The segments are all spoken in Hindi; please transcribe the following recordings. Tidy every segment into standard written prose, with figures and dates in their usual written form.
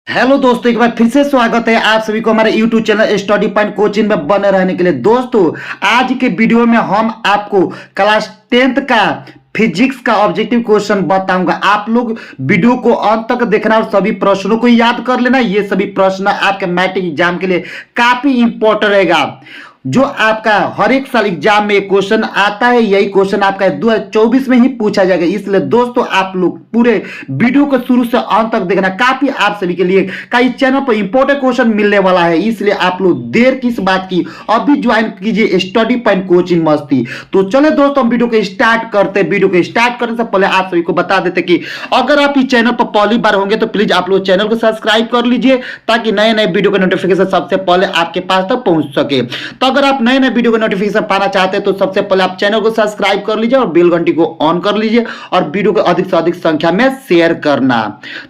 हेलो दोस्तों, एक बार फिर से स्वागत है आप सभी को हमारे YouTube channel study point coaching में बने रहने के लिए। दोस्तों, आज के वीडियो में हम आपको क्लास 10th का फिजिक्स का ऑब्जेक्टिव क्वेश्चन बताऊंगा। आप लोग वीडियो को अंत तक देखना और सभी प्रश्नों को याद कर लेना। ये सभी प्रश्न आपके मैट्रिक एग्जाम के लिए काफी इंपॉर्टेंट रहेगा। जो आपका हर एक साल एग्जाम में क्वेश्चन आता है, यही क्वेश्चन आपका 2024 में ही पूछा जाएगा। इसलिए दोस्तों, आप लोग पूरे वीडियो को शुरू से अंत तक देखना। काफी आप सभी के लिए कई चैनल पर इंपॉर्टेंट क्वेश्चन मिलने वाला है, इसलिए आप लोग देर किस बात की, अभी ज्वाइन कीजिए स्टडी पॉइंट कोचिंग मस्ती। तो चले दोस्तों, हम वीडियो को स्टार्ट करते हैं। वीडियो को स्टार्ट करने से पहले आप सभी को बता देते कि अगर आप इस चैनल पर पहली बार होंगे तो प्लीज आप लोग चैनल को सब्सक्राइब कर लीजिए, ताकि नए नए वीडियो का नोटिफिकेशन सबसे पहले आपके पास तक पहुंच सके। तो अगर आप नए नए वीडियो का नोटिफिकेशन पाना चाहते हैं तो सबसे पहले आप चैनल को सब्सक्राइब कर लीजिए और बेल घंटी को ऑन कर लीजिए और वीडियो को अधिक से अधिक संख्या में शेयर करना।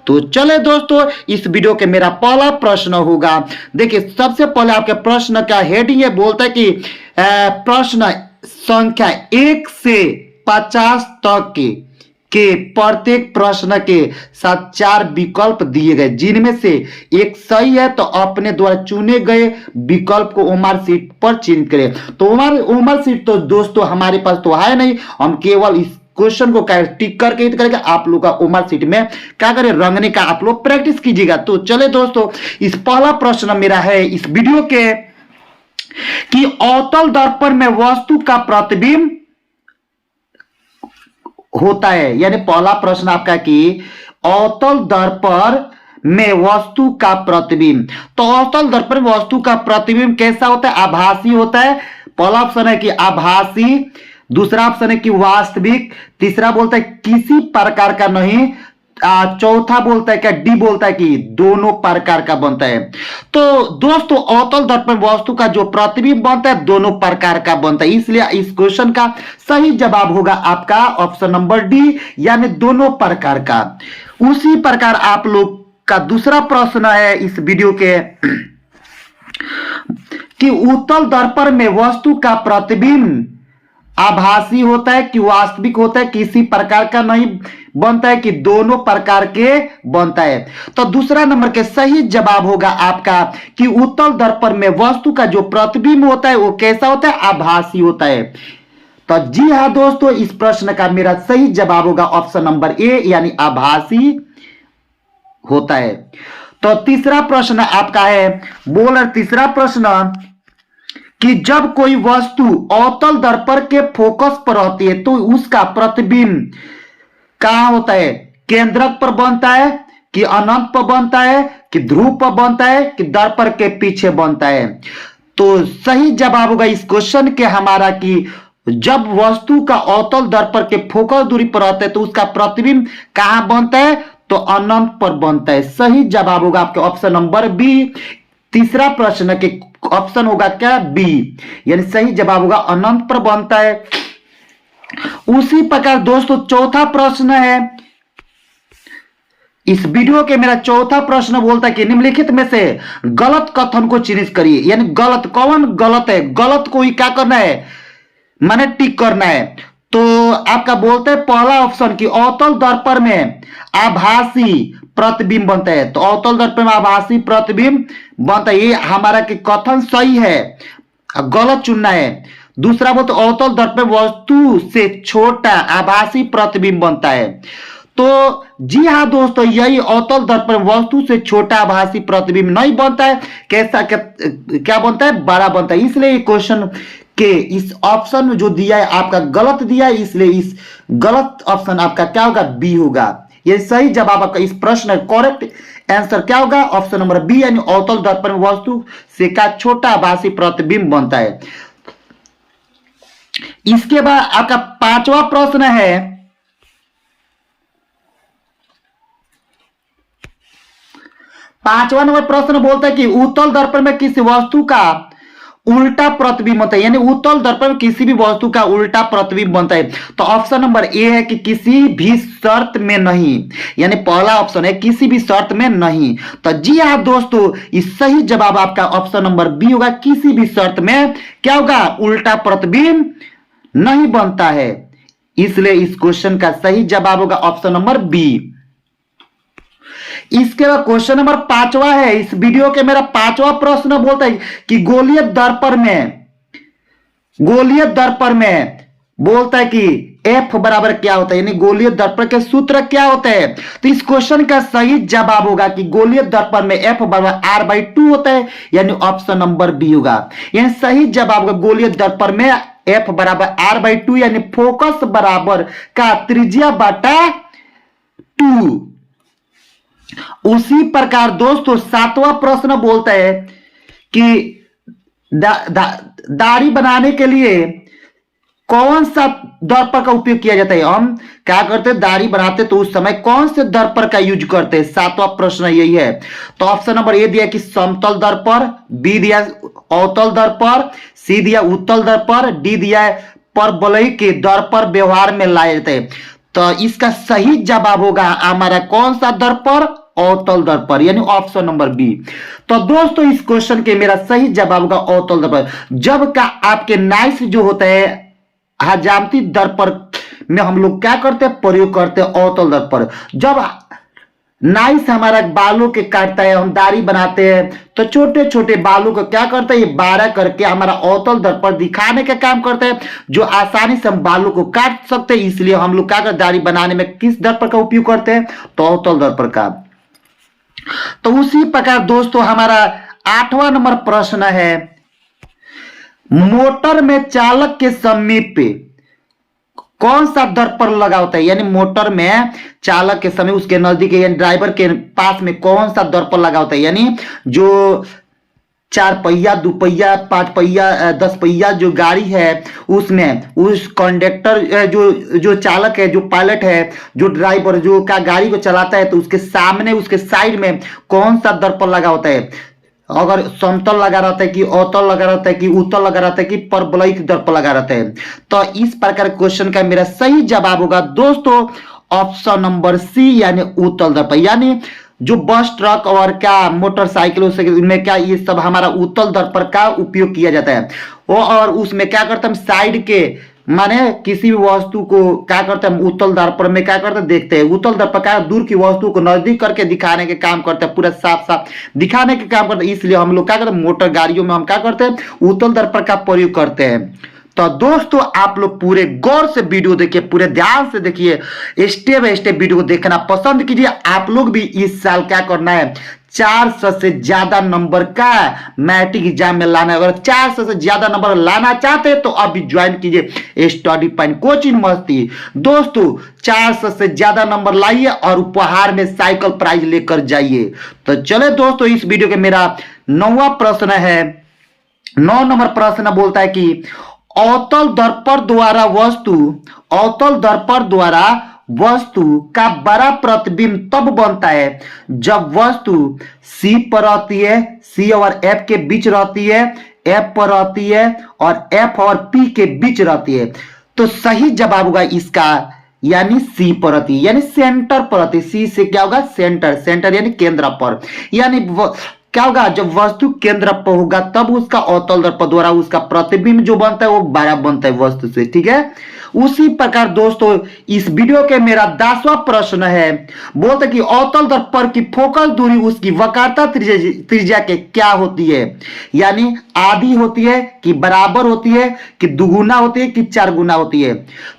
तो चले दोस्तों, इस वीडियो के मेरा पहला प्रश्न होगा। देखिए, सबसे पहले आपके प्रश्न का हेडिंग ये बोलता है कि प्रश्न संख्या 1 से 50 तक के प्रत्येक प्रश्न के साथ 4 विकल्प दिए गए, जिनमें से एक सही है तो अपने द्वारा चुने गए विकल्प को उमर सीट पर चिन्हित करें। तो उमर सीट तो दोस्तों हमारे पास तो है नहीं, हम केवल इस क्वेश्चन को टिक करके करेंगे। आप लोग का उमर सीट में क्या करें, रंगने का आप लोग प्रैक्टिस कीजिएगा। तो चले दोस्तों, इस पहला प्रश्न मेरा है इस वीडियो के कि अवतल दर्पण में वस्तु का प्रतिबिंब होता है। यानी पहला प्रश्न आपका कि अवतल दर्पण में वस्तु का प्रतिबिंब। तो अवतल दर्पण में वस्तु का प्रतिबिंब कैसा होता है? आभासी होता है। पहला ऑप्शन है कि आभासी, दूसरा ऑप्शन है कि वास्तविक, तीसरा बोलता है किसी प्रकार का नहीं, चौथा बोलता है क्या, डी बोलता है कि दोनों प्रकार का बनता है। तो दोस्तों, अवतल दर्पण वस्तु का जो प्रतिबिंब बनता है दोनों प्रकार का बनता है, इसलिए इस क्वेश्चन का सही जवाब होगा आपका ऑप्शन नंबर डी, यानी दोनों प्रकार का। उसी प्रकार आप लोग का दूसरा प्रश्न है इस वीडियो के कि उत्तल दर्पण में वस्तु का प्रतिबिंब आभासी होता है कि वास्तविक होता है, किसी प्रकार का नहीं बनता है कि दोनों प्रकार के बनता है। तो दूसरा नंबर के सही जवाब होगा आपका कि उत्तल दर्पण में वस्तु का जो प्रतिबिंब होता है वो कैसा होता है? आभासी होता है। तो जी हाँ दोस्तों, इस प्रश्न का मेरा सही जवाब होगा ऑप्शन नंबर ए, यानी आभासी होता है। तो तीसरा प्रश्न आपका है, बोल रहे तीसरा प्रश्न कि जब कोई वस्तु अवतल दर्पण के फोकस पर रहती है तो उसका प्रतिबिंब कहां होता है? केंद्रक पर बनता है कि अनंत पर बनता है कि ध्रुव पर बनता है कि दर्पण के पीछे बनता है? तो सही जवाब होगा इस क्वेश्चन के हमारा कि जब वस्तु का अवतल दर्पण के फोकस दूरी पर रहता है तो उसका प्रतिबिंब कहां बनता है? तो अनंत पर बनता है। सही जवाब होगा आपके ऑप्शन नंबर बी। तीसरा प्रश्न के ऑप्शन होगा क्या? बी, यानी सही जवाब होगा अनंत पर बनता है। उसी प्रकार दोस्तों, चौथा प्रश्न है इस वीडियो के मेरा चौथा प्रश्न बोलता है कि निम्नलिखित में से गलत कथन को चिन्हित करिए। यानी गलत, कौन गलत है? गलत को ही क्या करना है, माने टिक करना है। तो आपका बोलते हैं पहला ऑप्शन कि अवतल दर्पण में आभासी प्रतिबिंब बनता है। तो अवतल दर्पण में आभासी प्रतिबिंब बनता है, ये हमारा कि कथन सही है, गलत चुनना है। दूसरा बोलते अवतल दर्पण वस्तु से छोटा आभासी प्रतिबिंब बनता है। तो जी हाँ दोस्तों, यही अवतल दर्पण वस्तु से छोटा आभासी प्रतिबिंब नहीं बनता है। कैसा क्या बनता है? बड़ा बनता है। इसलिए क्वेश्चन के इस ऑप्शन जो दिया है आपका गलत दिया है, इसलिए इस गलत ऑप्शन आपका क्या होगा? बी होगा। ये सही जवाब आपका इस प्रश्न करेक्ट आंसर क्या होगा? ऑप्शन नंबर बी, यानी अवतल दर्पण वस्तु से का छोटा आभासी प्रतिबिंब बनता है। इसके बाद आपका पांचवा प्रश्न है, पांचवा नंबर प्रश्न बोलता है कि उत्तल दर्पण में किसी वस्तु का उल्टा प्रतिबिंब बनता है। यानी उत्तल दर्पण में किसी भी वस्तु का उल्टा प्रतिबिंब बनता है। तो ऑप्शन नंबर ए है कि किसी भी शर्त में नहीं, यानी पहला ऑप्शन है किसी भी शर्त में नहीं। तो जी हाँ दोस्तों, इस सही जवाब आपका ऑप्शन नंबर बी होगा, किसी भी शर्त में क्या होगा? उल्टा प्रतिबिंब नहीं बनता है। इसलिए इस क्वेश्चन का सही जवाब होगा ऑप्शन नंबर बी। इसके बाद क्वेश्चन नंबर 5वां है, इस वीडियो के मेरा 5वां प्रश्न बोलता है कि गोलीय दर्पण में बोलता है कि F बराबर क्या होता है, यानी गोलीय दर्पण के सूत्र क्या होते हैं। तो इस क्वेश्चन का सही जवाब होगा कि गोलीय दर्पण में F बराबर R/2 होता है, यानी ऑप्शन नंबर बी होगा। यानी सही जवाब होगा गोलीय दर्पण में F बराबर R/2, यानी फोकस बराबर का त्रिज्या बटा 2। उसी प्रकार दोस्तों 7वां प्रश्न बोलता है कि दाढ़ी बनाने के लिए कौन सा दर्पण का उपयोग किया जाता है। हम क्या करते हैं, दाढ़ी बनाते तो उस समय कौन से दर्पण का यूज करते हैं। 7वां प्रश्न यही है। तो ऑप्शन नंबर ए दिया कि समतल दर्पण, बी दिया अवतल दर्पण, सी दिया उत्तल दर्पण, डी दिया परवलयिक के दर्पण व्यवहार में लाए जाते हैं। तो इसका सही जवाब होगा हमारा कौन सा दर्पण, अवतल दर्पण, यानी ऑप्शन नंबर बी। तो दोस्तों इस क्वेश्चन के मेरा सही जवाब होगा अवतल दर्पण। जब का आपके नाइस जो होता है हजामती दर्पण में हम लोग क्या करते हैं, प्रयोग करते हैं अवतल दर्पण। जब नाइस हमारा बालों के काटता है, हम दाढ़ी बनाते हैं तो छोटे छोटे बालों को क्या करते हैं, ये बारह करके हमारा अवतल दर्पण दिखाने का काम करते हैं, जो आसानी से हम बालों को काट सकते हैं। इसलिए हम लोग क्या करते, दाढ़ी बनाने में किस दर्पण का उपयोग करते हैं, तो अवतल दर्पण का। तो उसी प्रकार दोस्तों हमारा 8वां नंबर प्रश्न है, मोटर में चालक के समीप कौन सा दर्पण लगा होता है, यानी मोटर में चालक के समय उसके नजदीक यानी ड्राइवर के पास में कौन सा दर्पण लगा होता है। यानी जो 4 पहिया, 2 पहिया, 5 पहिया, 10 पहिया जो गाड़ी है उसमें उस कंडक्टर जो चालक है, जो पायलट है, जो ड्राइवर जो का गाड़ी को चलाता है, तो उसके सामने उसके साइड में कौन सा दर्पण लगा होता है। अगर समतल लगा रहता है कि अवतल लगा रहता है कि उत्तल लगा रहता है कि परवलयिक दर्पण लगा रहता है। तो इस प्रकार क्वेश्चन का मेरा सही जवाब होगा दोस्तों ऑप्शन नंबर सी, यानी उत्तल दर्पण। यानी जो बस, ट्रक और क्या मोटरसाइकिल में क्या ये सब हमारा उत्तल दर्पण का उपयोग किया जाता है। वो और उसमें क्या करते हैं, हम साइड के माने किसी भी वस्तु को क्या करते हैं, उत्तल दर्पण में क्या करते हैं, देखते हैं। उत्तल दर्पण क्या दूर की वस्तु को नजदीक करके दिखाने के काम करते हैं, पूरा साफ साफ दिखाने के काम करते हैं। इसलिए हम लोग क्या करते हैं, मोटर गाड़ियों में हम क्या करते हैं, उत्तल दर्पण का प्रयोग करते हैं। तो दोस्तों आप लोग पूरे गौर से वीडियो देखिए, पूरे ध्यान से देखिए, स्टेप बाय स्टेप वीडियो देखना पसंद कीजिए। आप लोग भी इस साल क्या करना है, 400 से ज्यादा नंबर का मैट्रिक एग्जाम में लाना है। अगर 400 से ज्यादा नंबर लाना चाहते हैं तो अभी ज्वाइन कीजिए स्टडी पॉइंट कोचिंग मस्ती। दोस्तों 400 से ज्यादा नंबर लाइए और उपहार में साइकिल प्राइज लेकर जाइए। तो चले दोस्तों इस वीडियो के मेरा 9वां प्रश्न है। 9 नंबर प्रश्न बोलता है कि अवतल दर्पण द्वारा वस्तु का बड़ा प्रतिबिंब तब बनता है जब वस्तु C पर रहती है, C और F के बीच रहती है, F पर रहती है और F और P के बीच रहती है। तो सही जवाब होगा इसका, यानी C पर रहती है, यानी सेंटर पर रहती है। C से क्या होगा, सेंटर यानी केंद्र पर। यानी क्या होगा, जब वस्तु केंद्र पर होगा तब उसका अवतल दर्पण द्वारा उसका प्रतिबिंब जो बनता है वो बड़ा बनता है वस्तु से, ठीक है। उसी प्रकार दोस्तों इस वीडियो के मेरा 10वां प्रश्न है, बोलते कि अवतल दर्पण की फोकस दूरी उसकी वक्रता त्रिज्या के क्या होती है। यानी आधी होती है कि बराबर होती है कि दुगुना होती है कि 4 गुना होती है।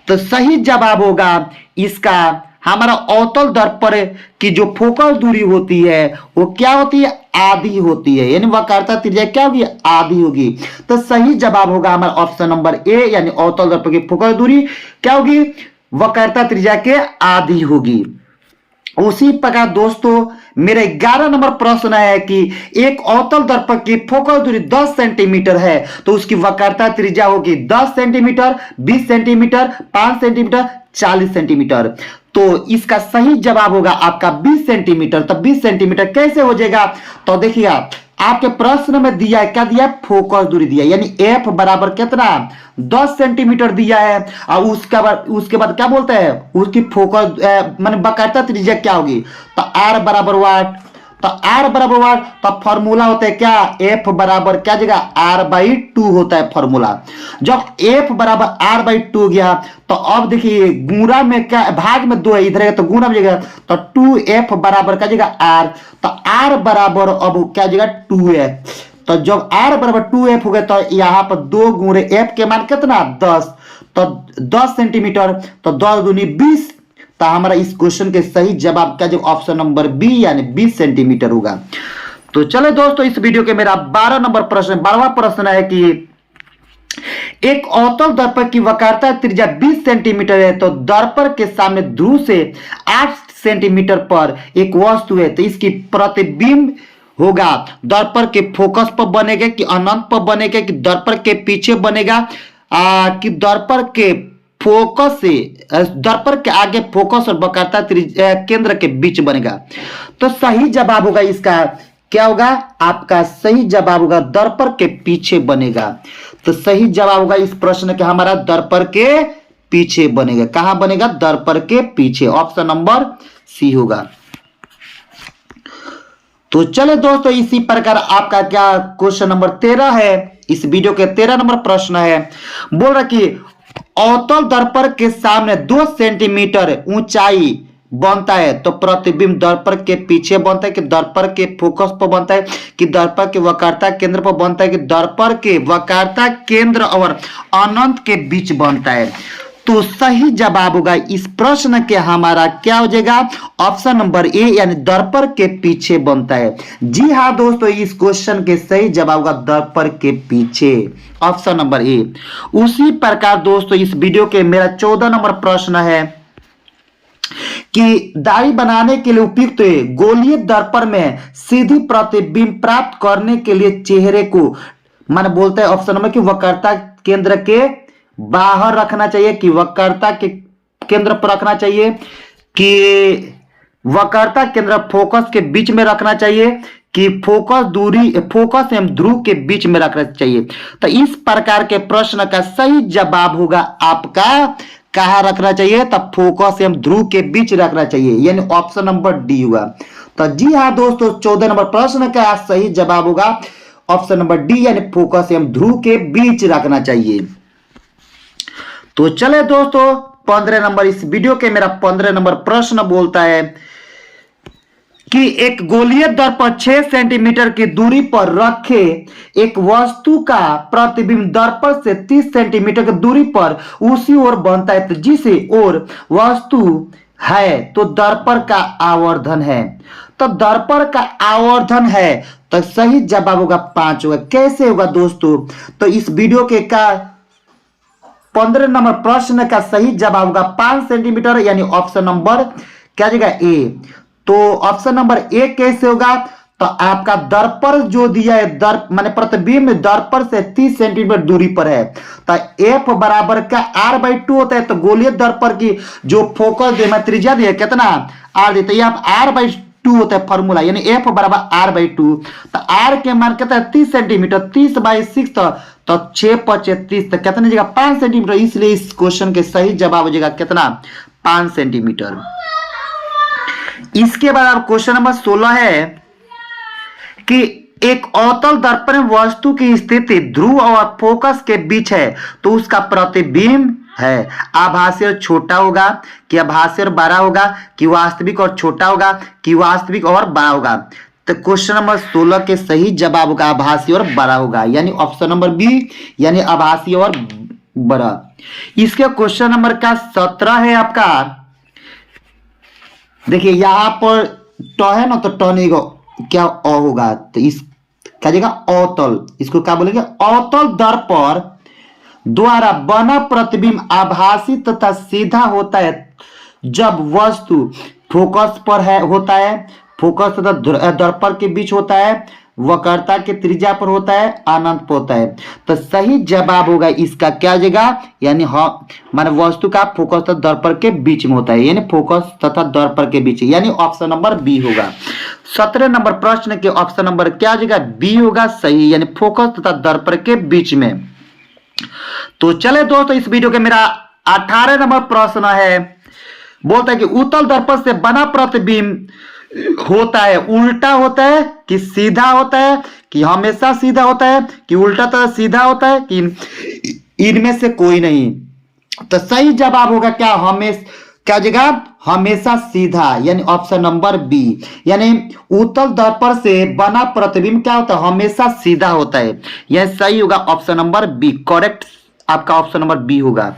तो सही जवाब होगा इसका, हमारा अवतल दर्पण की जो फोकस दूरी होती है वो क्या होती है, आधी होती है। यानी वक्रता त्रिज्या क्या होगी, आधी होगी। तो सही जवाब होगा हमारा ऑप्शन नंबर ए, यानी अवतल दर्पण की फोकस दूरी क्या होगी, वक्रता त्रिज्या के आधी होगी। उसी प्रकार दोस्तों मेरा 11 नंबर प्रश्न है कि एक अवतल दर्पण की फोकस दूरी 10 सेंटीमीटर है तो उसकी वक्रता त्रिज्या होगी 10 सेंटीमीटर, 20 सेंटीमीटर, 5 सेंटीमीटर, 40 सेंटीमीटर। तो इसका सही जवाब होगा आपका 20 सेंटीमीटर। तो 20 सेंटीमीटर कैसे हो जाएगा, तो देखिएगा आपके प्रश्न में दिया है, क्या दिया है, फोकस दूरी दिया है, यानी F बराबर कितना 10 सेंटीमीटर दिया है। और उसके बाद क्या बोलते हैं, उसकी फोकस माने वक्रता त्रिज्या क्या होगी, तो R बराबर वाट, तो R बराबर हुआ, तो फॉर्मूला होता है क्या, F बराबर क्या जगह R/2 होता है फॉर्मूला। जब F बराबर R/2 गया तो अब देखिए गुणा में क्या, भाग में 2 है, इधर है तो गुणा में जगह, तो 2F बराबर क्या जगह R, तो R बराबर अब क्या जगह 2F। तो जब R बराबर 2F हो गया तो यहाँ पर 2 गुणे F के मान कितना 10, तो 10 सेंटीमीटर, तो 10 दूनी 20। तो हमारा इस क्वेश्चन के सही जवाब क्या, जो ऑप्शन नंबर बी यानी 20 सेंटीमीटर होगा। तो चलो दोस्तों, इस वीडियो के मेरा 12 नंबर प्रश्न, 12वां प्रश्न है कि एक अवतल दर्पण की वक्रता त्रिज्या 20 सेंटीमीटर है, तो दर्पण के सामने ध्रुव से 8 सेंटीमीटर पर एक वस्तु है, तो इसकी प्रतिबिंब होगा दर्पण के फोकस पर बनेगा कि अनंत पर बनेगा कि दर्पण के पीछे बनेगा, कि दर्पण के फोकस से, दर्पण के आगे फोकस और वक्रता केंद्र के बीच बनेगा। तो सही जवाब होगा इसका क्या होगा, आपका सही जवाब होगा दर्पण के पीछे बनेगा। तो सही जवाब होगा इस प्रश्न के हमारा दर्पण के पीछे बनेगा। कहां बनेगा, दर्पण के पीछे, ऑप्शन नंबर सी होगा। तो चले दोस्तों, इसी प्रकार आपका क्या क्वेश्चन नंबर 13 है, इस वीडियो के 13 नंबर प्रश्न है। बोल रहा कि अवतल दर्पण के सामने 2 सेंटीमीटर ऊंचाई बनता है, तो प्रतिबिंब दर्पण के पीछे बनता है कि दर्पण के फोकस पर बनता है कि दर्पण के वक्रता केंद्र पर बनता है कि दर्पण के वक्रता केंद्र और अनंत के बीच बनता है। तो सही जवाब होगा इस प्रश्न के हमारा क्या हो जाएगा, ऑप्शन नंबर ए यानी दर्पण के पीछे बनता है। जी हाँ दोस्तों, इस क्वेश्चन के सही जवाब होगा दर्पण के पीछे, ऑप्शन नंबर ए। उसी प्रकार दोस्तों, इस वीडियो के मेरा 14 नंबर प्रश्न है कि दाढ़ी बनाने के लिए उपयुक्त गोलीय दर्पण में सीधी प्रतिबिंब प्राप्त करने के लिए चेहरे को माने बोलते हैं ऑप्शन नंबर कि वक्रता केंद्र के बाहर रखना चाहिए कि वक्रता के केंद्र पर रखना चाहिए कि वक्रता केंद्र फोकस के बीच में रखना चाहिए कि फोकस एवं ध्रुव के बीच में रखना चाहिए। तो इस प्रकार के प्रश्न का सही जवाब होगा आपका कहां रखना चाहिए, तब फोकस एवं ध्रुव के बीच रखना चाहिए, यानी ऑप्शन नंबर डी होगा। तो जी हाँ दोस्तों, 14 नंबर प्रश्न का सही जवाब होगा ऑप्शन नंबर डी यानी फोकस एवं ध्रुव के बीच रखना चाहिए। तो चले दोस्तों, 15 नंबर, इस वीडियो के मेरा 15 नंबर प्रश्न बोलता है कि एक गोलीय दर्पण 6 सेंटीमीटर की दूरी पर रखे एक वस्तु का प्रतिबिंब दर्पण से 30 सेंटीमीटर की दूरी पर उसी ओर बनता है, तो जिसे ओर वस्तु है तो दर्पण का आवर्धन है। तो दर्पण का आवर्धन है, तो सही जवाब होगा 5 होगा। कैसे होगा दोस्तों, तो इस वीडियो के का 15 नंबर प्रश्न का सही जवाब होगा 5 सेंटीमीटर यानी ऑप्शन नंबर क्या जगह ए। तो ऑप्शन नंबर ए कैसे होगा, तो आपका दर्पण जो दिया है माने प्रतिबिंब दर्पण से 30 सेंटीमीटर दूरी पर है, तो एफ बराबर का R/2 होता है। तो गोलीय दर्पण की जो फोकस त्रिज्या दिया कितना आर देता है, आप R/2 होता है फॉर्मूला, यानी एफ बराबर R/2। तो आर के मान कितना है 30 सेंटीमीटर, 30/6 तो 6 × 30 तो कितने जगह 5 सेंटीमीटर, इसलिए इस क्वेश्चन के सही जवाब हो जाएगा कितना 5 सेंटीमीटर। इसके बाद अब क्वेश्चन नंबर 16 है कि एक अवतल दर्पण में वस्तु की स्थिति ध्रुव और फोकस के बीच है, तो उसका प्रतिबिंब है आभासी और छोटा होगा कि आभासी और बड़ा होगा कि वास्तविक और छोटा होगा कि वास्तविक और बड़ा होगा। तो क्वेश्चन नंबर 16 के सही जवाब होगा आभासी और बड़ा होगा, यानी ऑप्शन नंबर बी यानी आभासी और बड़ा। इसके क्वेश्चन नंबर का 17 है आपका, देखिए यहां पर ट है ना, तो ट नहीं क्या अ होगा, तो इस क्या जगह अवतल, इसको क्या बोलेंगे अवतल दर्पण द्वारा बना प्रतिबिंब आभासी तथा सीधा होता है जब वस्तु फोकस पर है होता है, फोकस तथा दर्पण के बीच होता है, वक्रता के त्रिज्या पर होता है, अनंत पर होता है। तो सही जवाब होगा इसका क्या जगह, यानी माने वस्तु का फोकस तथा दर्पण के बीच में होता है, यानी फोकस तथा दर्पण के बीच, यानी ऑप्शन नंबर बी होगा। 17 नंबर प्रश्न के ऑप्शन नंबर क्या जगह बी होगा सही, यानी फोकस तथा दर्पण के बीच में। तो चले दोस्तों, इस वीडियो के मेरा 18 नंबर प्रश्न है, बोलता है कि उत्तल दर्पण से बना प्रतिबिंब होता है, उल्टा होता है कि सीधा होता है, कि हमेशा सीधा होता है, कि उल्टा तरह सीधा होता है, कि इनमें से कोई नहीं। तो सही जवाब होगा क्या, क्या जगह, हमेशा सीधा, यानी ऑप्शन नंबर बी। यानी उत्तल दर्पण से बना प्रतिबिंब क्या होता है, हमेशा सीधा होता है। यह सही होगा ऑप्शन नंबर बी, करेक्ट आपका ऑप्शन नंबर बी होगा।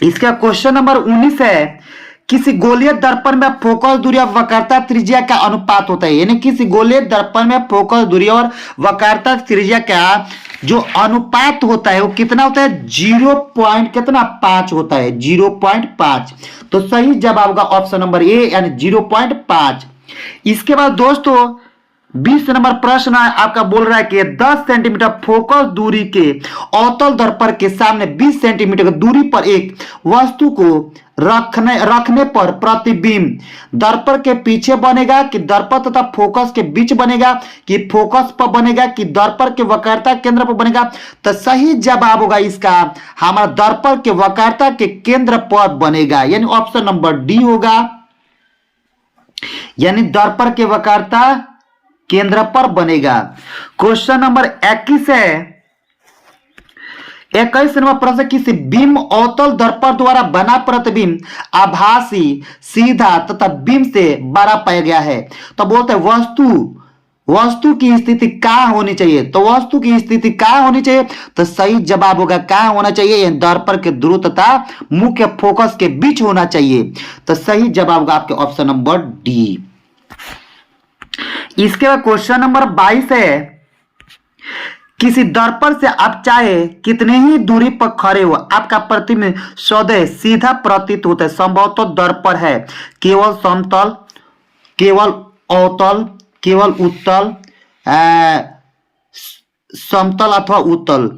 इसका क्वेश्चन नंबर 19 है, किसी गोलीय दर्पण में फोकस दूरी और वक्रता त्रिज्या का अनुपात होता है। यानी किसी गोलीय दर्पण में फोकस दूरी और वक्रता त्रिज्या का जो अनुपात होता है वो कितना होता है, 0.5 होता है, 0.5। तो सही जवाब होगा ऑप्शन नंबर ए, यानी 0.5। इसके बाद दोस्तों 20 नंबर प्रश्न आपका बोल रहा है कि 10 सेंटीमीटर फोकस दूरी के अवतल दर्पण के सामने 20 सेंटीमीटर की दूरी पर एक वस्तु को रखने पर प्रतिबिंब दर्पण के पीछे बनेगा, कि दर्पण तथा फोकस के बीच बनेगा, कि फोकस पर बनेगा, कि दर्पण के वक्रता केंद्र पर बनेगा। तो सही जवाब होगा इसका हमारा दर्पण के वक्रता के केंद्र पर बनेगा, यानी ऑप्शन नंबर डी होगा। यानी दर्पण के वक्रता केंद्र पर बनेगा। क्वेश्चन नंबर 21 है, 21 नंबर प्रश्न, किसी बिंब अवतल दर्पण द्वारा बना प्रतिबिंब आभासी, सीधा तथा बिंब से बड़ा पाया गया है। तो बोलते हैं वस्तु की स्थिति कहां होनी चाहिए। तो वस्तु की स्थिति कहां होनी चाहिए, तो सही जवाब होगा कहां होना चाहिए, दर्पण के ध्रुव तथा मुख्य फोकस के बीच होना चाहिए। तो सही जवाब होगा आपके ऑप्शन नंबर डी। इसके बाद क्वेश्चन नंबर 22 है, किसी दर्पण से आप चाहे कितने ही दूरी पर खड़े हो आपका प्रतिबिंब सदैव सीधा प्रतीत होता है। संभवतः दर्पण है केवल समतल, केवल अवतल, केवल उत्तल, समतल अथवा उत्तल।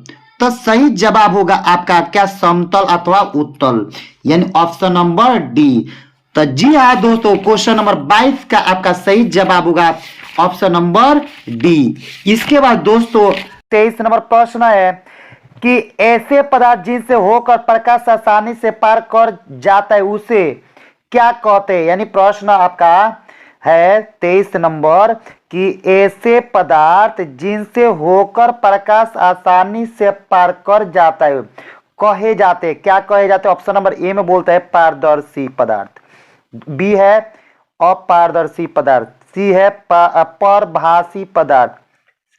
तो सही जवाब होगा आपका क्या, समतल अथवा उत्तल, यानी ऑप्शन नंबर डी। तो जी हाँ दोस्तों, क्वेश्चन नंबर 22 का आपका सही जवाब होगा ऑप्शन नंबर डी। इसके बाद दोस्तों 23 नंबर प्रश्न है कि ऐसे पदार्थ जिनसे होकर प्रकाश आसानी से पार कर जाता है उसे क्या कहते हैं। यानी प्रश्न आपका है 23 नंबर कि ऐसे पदार्थ जिनसे होकर प्रकाश आसानी से पार कर जाता है कहे जाते, क्या कहे जाते। ऑप्शन नंबर ए में बोलता है पारदर्शी पदार्थ, बी है अपारदर्शी पदार्थ, सी है परभासी पदार्थ,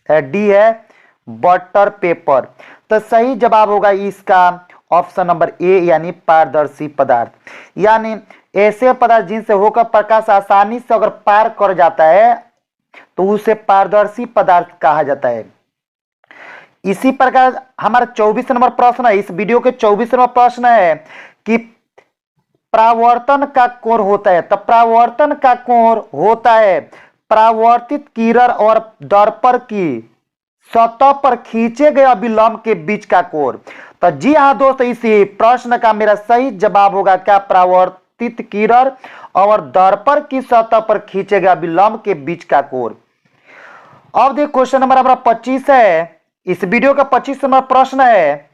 डी है बटर पेपर। तो सही जवाब होगा इसका ऑप्शन नंबर ए, यानी पारदर्शी पदार्थ। यानी ऐसे पदार्थ जिनसे होकर प्रकाश आसानी से अगर पार कर जाता है तो उसे पारदर्शी पदार्थ कहा जाता है। इसी प्रकार हमारा 24 नंबर प्रश्न है, इस वीडियो के 24 नंबर प्रश्न है कि परावर्तन का कोण होता है। तो परावर्तन का कोण होता है परावर्तित किरण और दर्पण की सतह पर खींचे गए अभिलंब के बीच का कोण। तो जी हाँ दोस्तों, इसी प्रश्न का मेरा सही जवाब होगा क्या, परावर्तित किरण और दर्पण की सतह पर खींचे गए अभिलंब के बीच का कोण। अब देखिए क्वेश्चन नंबर हमारा 25 है, इस वीडियो का 25 नंबर प्रश्न है।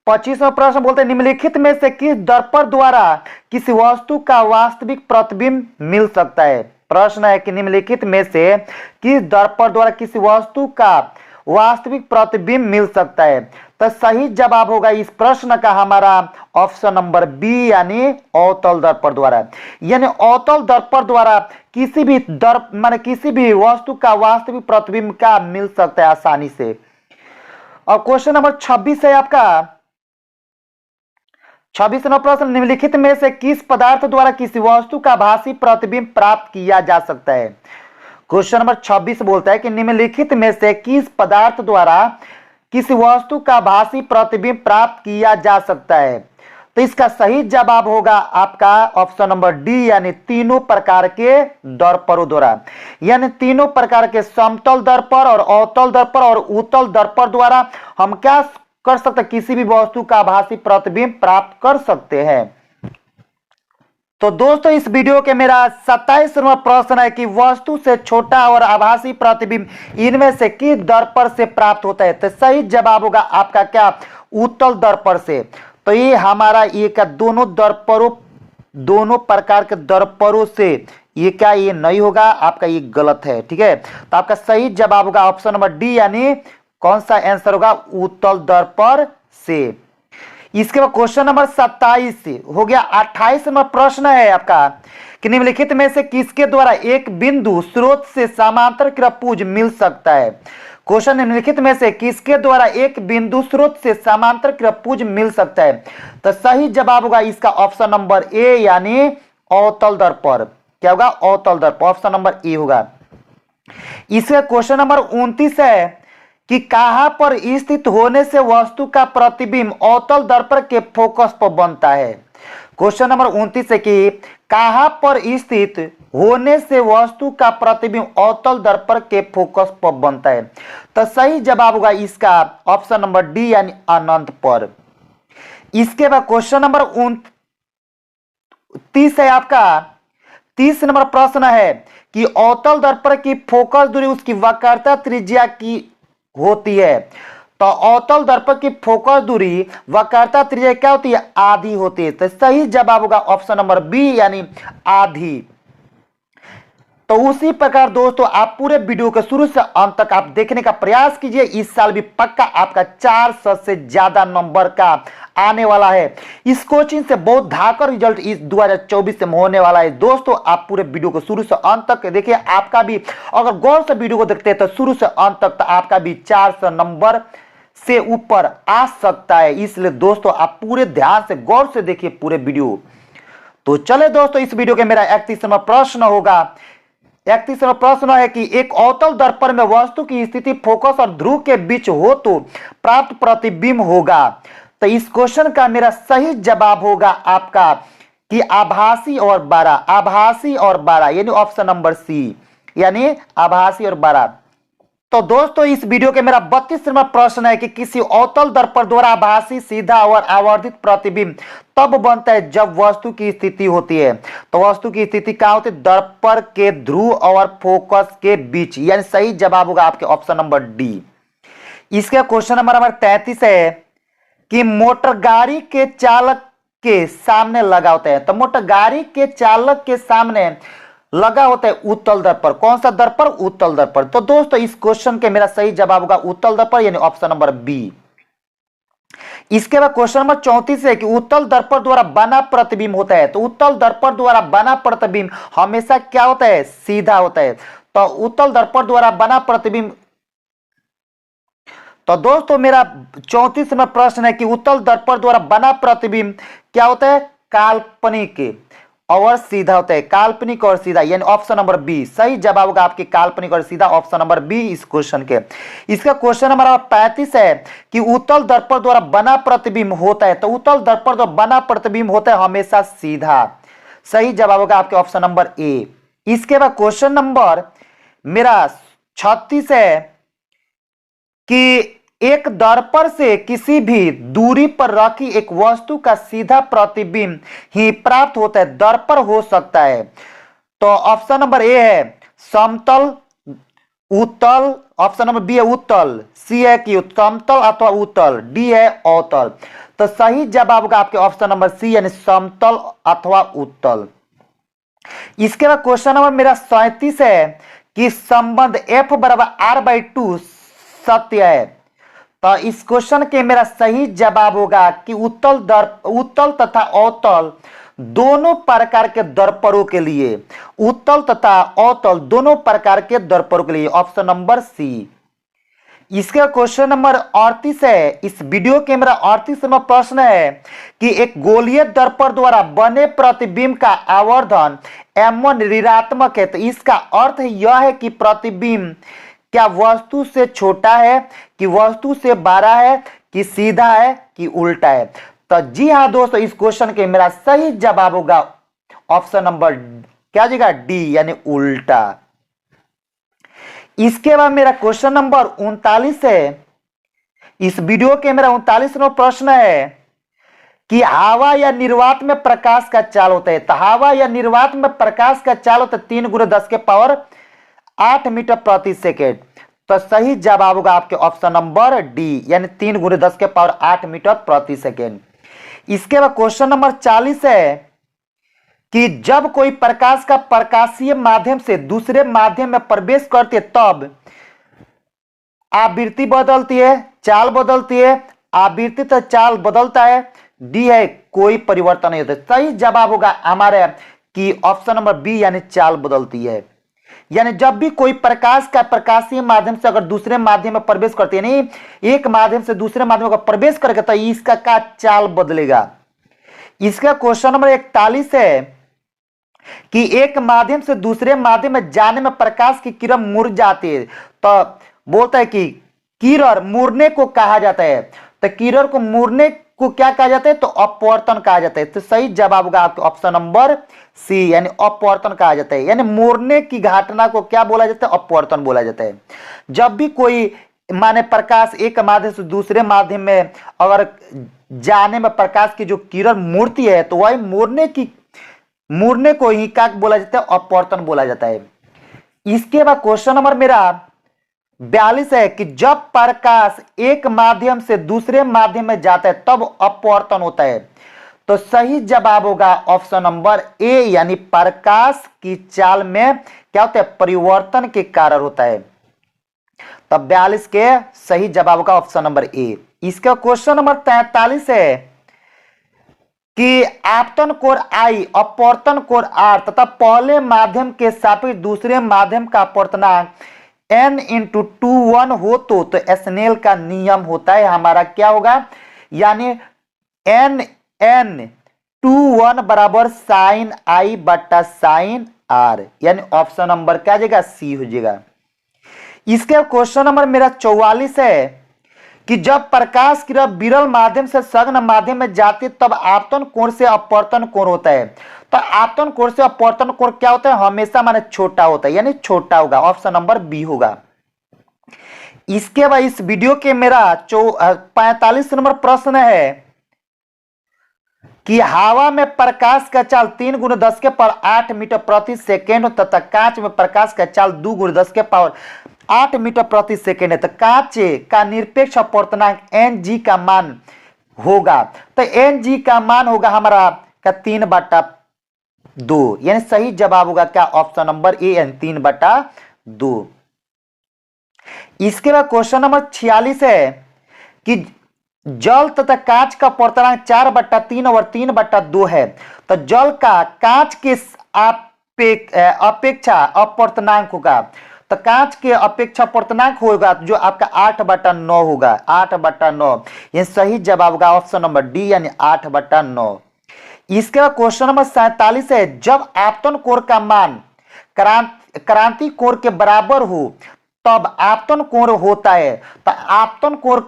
25वां प्रश्न बोलते हैं निम्नलिखित में से किस दर्पण द्वारा किसी वस्तु का वास्तविक प्रतिबिंब मिल सकता है। प्रश्न है कि निम्नलिखित में से किस दर्पण द्वारा किसी वस्तु का वास्तविक प्रतिबिंब मिल सकता है। तो सही जवाब होगा इस प्रश्न का हमारा ऑप्शन नंबर बी, यानी अवतल दर्पण द्वारा। यानी अवतल दर्पण द्वारा किसी भी किसी भी वस्तु का वास्तविक प्रतिबिंब का मिल सकता है आसानी से। और क्वेश्चन नंबर 26 है आपका 26 नंबर प्रश्न, निम्नलिखित में से किस पदार्थ द्वारा किसी वस्तु का भासी प्रतिबिंब प्राप्त किया जा सकता है। क्वेश्चन नंबर 26 बोलता है कि निम्नलिखित में से किस पदार्थ द्वारा किसी वस्तु का भासी प्रतिबिंब प्राप्त किया जा सकता है। तो इसका सही जवाब होगा आपका ऑप्शन नंबर डी, यानी तीनों प्रकार के दर्पणों द्वारा। यानी तीनों प्रकार के समतल दर्पण और अवतल दर्पण और उत्तल दर्पण द्वारा हम क्या कर सकते हैं, किसी भी वस्तु का आभासी प्रतिबिंब प्राप्त कर सकते हैं। तो दोस्तों इस वीडियो के मेरा 27 नंबर प्रश्न है कि वस्तु से छोटा और आभासी प्रतिबिंब इनमें से किस दर्पण से प्राप्त होता है। तो सही जवाब होगा आपका क्या, उत्तल दर्पण से। तो ये हमारा ये का दोनों दर्पणों दोनों प्रकार के दर्पणों से, ये क्या, ये नहीं होगा आपका, ये गलत है। ठीक है, तो आपका सही जवाब होगा ऑप्शन नंबर डी, यानी कौन सा आंसर होगा, उत्तल दर्पण से। इसके बाद क्वेश्चन नंबर 27 हो गया। 28 नंबर प्रश्न है आपका कि निम्नलिखित में से किसके द्वारा एक बिंदु स्रोत से समांतर त्रिभुज मिल सकता है। क्वेश्चन, निम्नलिखित में से किसके द्वारा एक बिंदु स्रोत से समांतर त्रिभुज मिल सकता है। तो सही जवाब होगा इसका ऑप्शन नंबर ए, यानी अवतल दर्पण। क्या होगा, अवतल दर्पण, ऑप्शन नंबर ए होगा। इसका क्वेश्चन नंबर 29 है कि कहां पर स्थित होने से वस्तु का प्रतिबिंब अवतल दर्पण के फोकस पर बनता है। क्वेश्चन नंबर 29 है कि कहां पर स्थित होने से वस्तु का प्रतिबिंब अवतल दर्पण के फोकस पर बनता है। तो सही जवाब होगा इसका ऑप्शन नंबर डी, यानी अनंत पर। इसके बाद क्वेश्चन नंबर 30 है आपका। 30 नंबर प्रश्न है कि अवतल दर्पण की फोकस दूरी उसकी वक्रता त्रिज्या की होती है। तो अवतल दर्पण की फोकस दूरी वक्रता त्रिज्या क्या होती है, आधी होती है। तो सही जवाब होगा ऑप्शन नंबर बी, यानी आधी। तो उसी प्रकार दोस्तों आप पूरे वीडियो के शुरू से अंत तक आप देखने का प्रयास कीजिए। इस साल भी पक्का आपका 400 से ज्यादा नंबर का आने वाला है। इस कोचिंग से बहुत धाकर रिजल्ट इस 2024 से होने वाला है। दोस्तों आप पूरे वीडियो को शुरू से अंत तक देखिए, आपका भी अगर गौर से वीडियो को देखते हैं तो शुरू से अंत तक तो आपका भी 400 नंबर से ऊपर आ सकता है। इसलिए दोस्तों आप पूरे ध्यान से गौर से देखिए पूरे वीडियो। तो चले दोस्तों, इस वीडियो के मेरा 31वां प्रश्न होगा। 31वां प्रश्न है कि एक अवतल दर्पण में वस्तु की स्थिति फोकस और ध्रुव के बीच हो तो प्राप्त प्रतिबिंब होगा। तो इस क्वेश्चन का मेरा सही जवाब होगा आपका कि आभासी और बड़ा, आभासी और बड़ा, यानी ऑप्शन नंबर सी, यानी आभासी और बड़ा। तो दोस्तों इस वीडियो के मेरा 32वां प्रश्न है कि किसी अवतल दर्पण द्वारा आभासी, सीधा और आवर्धित प्रतिबिंब तब बनता है जब वस्तु की स्थिति होती है। तो वस्तु की स्थिति क्या होती है, दर्पण के ध्रुव और फोकस के बीच, यानी सही जवाब होगा आपके ऑप्शन नंबर डी। इसका क्वेश्चन नंबर 33 है कि मोटर गाड़ी के चालक के सामने लगा होता है। तो मोटर गाड़ी के चालक के सामने लगा होता है उत्तल दर्पण। कौन सा दर्पण, उत्तल दर्पण। तो दोस्तों इस क्वेश्चन के मेरा सही जवाब होगा उत्तल दर्पण, यानी ऑप्शन नंबर बी। इसके बाद क्वेश्चन नंबर 34 है कि उत्तल दर्पण द्वारा बना प्रतिबिंब होता है। तो उत्तल दर्पण द्वारा बना प्रतिबिंब हमेशा क्या होता है, सीधा होता है। तो उत्तल दर्पण द्वारा बना प्रतिबिंब, तो दोस्तों मेरा 34वां प्रश्न है कि उत्तल दर्पण द्वारा बना प्रतिबिंब क्या होता है, काल्पनिक और सीधा होता है। काल्पनिक और सीधा, यानी ऑप्शन नंबर बी। सही जवाब होगा आपके काल्पनिक और सीधा, ऑप्शन नंबर बी इस क्वेश्चन के। इसका क्वेश्चन नंबर 35 है कि उत्तल दर्पण द्वारा बना प्रतिबिंब होता है। तो उत्तल दर्पण द्वारा बना प्रतिबिंब होता है हमेशा सीधा। सही जवाब होगा आपके ऑप्शन नंबर ए। इसके बाद क्वेश्चन नंबर मेरा 36 है कि एक दर्पण से किसी भी दूरी पर रखी एक वस्तु का सीधा प्रतिबिंब ही प्राप्त होता है। दर्पण हो सकता है। तो ऑप्शन नंबर ए है समतल, उत्तल, ऑप्शन नंबर बी है उत्तल, सी है कि समतल अथवा उत्तल, डी है अवतल। तो सही जवाब होगा आपके ऑप्शन नंबर सी, यानी समतल अथवा उत्तल। इसके बाद क्वेश्चन नंबर मेरा 37 है कि संबंध F बराबर R/2 सत्य है। तो इस क्वेश्चन के मेरा सही जवाब होगा कि उत्तल तथा अवतल दोनों प्रकार के दर्पणों के लिए, उत्तल तथा अवतल दोनों प्रकार के दर्पणों के लिए, ऑप्शन नंबर सी। इसका क्वेश्चन नंबर 38 है। इस वीडियो के मेरा 38वां प्रश्न है कि एक गोलीय दर्पण द्वारा बने प्रतिबिंब का आवर्धन m1 ऋणात्मक है। तो इसका अर्थ यह है कि प्रतिबिंब क्या वस्तु से छोटा है, कि वस्तु से बड़ा है, कि सीधा है, कि उल्टा है। तो जी हाँ दोस्तों, इस क्वेश्चन के मेरा सही जवाब होगा ऑप्शन नंबर क्या जगह डी, यानी उल्टा। इसके बाद मेरा क्वेश्चन नंबर 39 है। इस वीडियो के मेरा 39वां प्रश्न है कि हवा या निर्वात में प्रकाश का चाल होता है। तो हवा या निर्वात में प्रकाश का चाल होता है 3 × 10⁸ मीटर प्रति सेकेंड। तो सही जवाब होगा आपके ऑप्शन नंबर डी, यानी 3 × 10⁸ मीटर प्रति सेकेंड। इसके बाद क्वेश्चन नंबर 40 है कि जब कोई प्रकाश का प्रकाशीय माध्यम से दूसरे माध्यम में प्रवेश करते तब आवृत्ति बदलती है, चाल बदलती है, आवृत्ति तो चाल बदलता है। डी है कोई परिवर्तन नहीं होता। सही जवाब होगा हमारे कि ऑप्शन नंबर बी यानी चाल बदलती है। यानी जब भी कोई प्रकाश का प्रकाशीय माध्यम से अगर दूसरे माध्यम में प्रवेश करते नहीं, एक माध्यम से दूसरे माध्यम में प्रवेश करके तो इसका का चाल बदलेगा। इसका क्वेश्चन नंबर 41 है कि एक माध्यम से दूसरे माध्यम में जाने में प्रकाश की किरण मुड़ जाती है तो बोलता है कि किरण मुड़ने को कहा जाता है। तो किरण को मुड़ने को क्या कहा जाता है? तो अपवर्तन कहा जाता है। तो सही जवाब होगा आपका ऑप्शन नंबर सी यानी अपवर्तन कहा जाता है। यानी मुड़ने की घटना को क्या बोला जाता है? अपवर्तन बोला जाता है। जब भी कोई माने प्रकाश एक माध्यम से दूसरे माध्यम में अगर जाने में प्रकाश की जो किरण मुड़ती है तो वही मुड़ने को ही क्या बोला जाता है? अपवर्तन बोला जाता है। इसके बाद क्वेश्चन नंबर मेरा 42 है कि जब प्रकाश एक माध्यम से दूसरे माध्यम में जाता है तब अपवर्तन होता है। तो सही जवाब होगा ऑप्शन नंबर ए यानी प्रकाश की चाल में क्या होता है? परिवर्तन के कारण होता है। तब 42 के सही जवाब होगा ऑप्शन नंबर ए। इसका क्वेश्चन नंबर 43 है कि आपतन कोण आई अपवर्तन कोण आर तथा पहले माध्यम के सापेक्ष दूसरे माध्यम का अपवर्तनांक n/2 हो तो स्नेल का नियम होता है हमारा क्या होगा? यानी n/2 बराबर साइन आई बटा साइन आर यानी ऑप्शन नंबर क्या आ जाएगा? सी हो जाएगा। इसके क्वेश्चन नंबर मेरा 44 है कि जब प्रकाश किरण विरल माध्यम से सघन माध्यम में जाती तब आपतन कोण से अपवर्तन कोण होता है। तो आपतन कोण से अपवर्तन कोण क्या होता है? हमेशा माने छोटा होता है यानी छोटा होगा। ऑप्शन नंबर बी होगा। इसके बाद इस वीडियो के मेरा 45 नंबर प्रश्न है कि हवा में प्रकाश का चाल 3 × 10⁸ मीटर प्रति सेकेंड तथा कांच में प्रकाश का चाल 2 × 10⁸ मीटर प्रति सेकेंड है। तो कांच का निरपेक्ष अपवर्तनांक Ng का मान होगा। तो Ng का मान होगा हमारा का 3/2 यानी सही जवाब होगा क्या? ऑप्शन नंबर ए यानी 3/2। इसके बाद क्वेश्चन नंबर 46 है कि जल तथा कांच का अपवर्तनांक 4/3 और 3/2 है। तो जल का कांच के अपेक्षा अपवर्तनांक होगा। तो कांच के अपेक्षा अपवर्तनांक होगा जो आपका 8/9 होगा। 8/9 ये सही जवाब होगा ऑप्शन नंबर डी यानी 8/9। इसके बाद क्वेश्चन नंबर 47 है जब आपतन कोण का मान क्रांति कोण के बराबर हो तब आपतन कोण होता है। तो आपतन कोण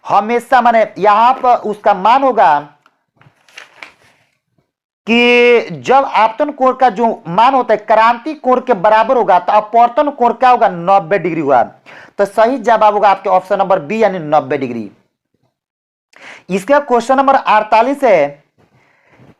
हमेशा माने यहां पर उसका मान होगा कि जब आपतन कोण का जो मान होता है क्रांति कोण के बराबर होगा तो अपवर्तन कोण क्या होगा? 90 डिग्री होगा। तो सही जवाब होगा आपके ऑप्शन नंबर बी यानी 90 डिग्री। इसका क्वेश्चन नंबर 48 है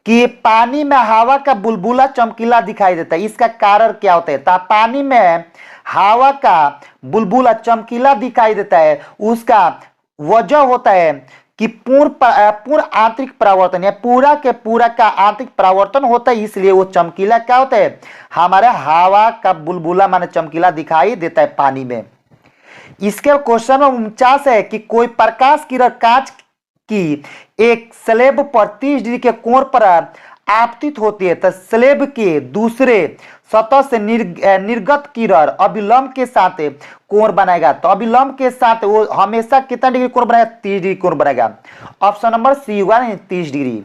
कि पानी में हवा का बुलबुला चमकीला दिखाई देता है। इसका कारण क्या होता है? तो पानी में हवा का बुलबुला चमकीला दिखाई देता है उसका वजह होता है कि पूर्ण आंतरिक परावर्तन या पूरा के पूरा का आंतरिक परावर्तन होता है इसलिए वो चमकीला क्या होता है? हमारे हवा का बुलबुला माने चमकीला दिखाई देता है पानी में। इसके क्वेश्चन में 49 है कि कोई प्रकाश किरण कांच की एक स्लेब पर 30 डिग्री के कोण पर आपतित होती है। तो स्लेब के दूसरे सतह से निर्गत किरण अभिलंब के साथ कोण बनाएगा। तो अभिलंब के साथ वो हमेशा कितना डिग्री कोण बनाएगा? 30 डिग्री कोण बनाएगा। ऑप्शन नंबर सी होगा 30 डिग्री।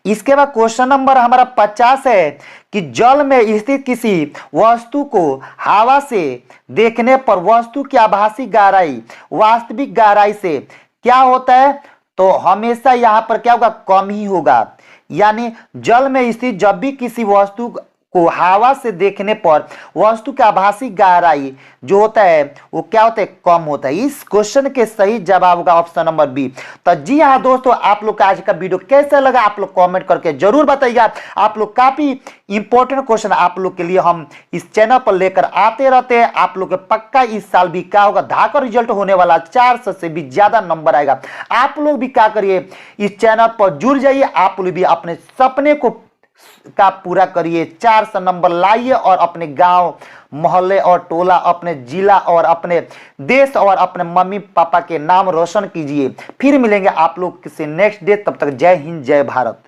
इसके बाद क्वेश्चन नंबर हमारा 50 है कि जल में स्थित किसी वस्तु को हवा से देखने पर वस्तु की आभासी गहराई वास्तविक गहराई से क्या होता है? तो हमेशा यहां पर क्या होगा? कम ही होगा। यानी जल में स्थित जब भी किसी वस्तु को हवा से देखने पर वस्तु का आभासी गहराई जो होता है वो क्या होता है? कम होता है। इस क्वेश्चन के सही जवाब होगा ऑप्शन नंबर बी। तो जी हाँ दोस्तों, आप लोग का आज का वीडियो कैसा लगा आप लोग कमेंट करके जरूर बताइएगा। आप लोग काफी इंपॉर्टेंट क्वेश्चन आप लोग के लिए हम इस चैनल पर लेकर आते रहते हैं। आप लोग के पक्का इस साल भी क्या होगा? धाका रिजल्ट होने वाला 400 से भी ज्यादा नंबर आएगा। आप लोग भी क्या करिए? इस चैनल पर जुड़ जाइए। आप लोग भी अपने सपने को का पूरा करिए, 400 नंबर लाइए और अपने गांव, मोहल्ले और टोला, अपने जिला और अपने देश और अपने मम्मी पापा के नाम रोशन कीजिए। फिर मिलेंगे आप लोग किसी नेक्स्ट डे, तब तक जय हिंद जय भारत।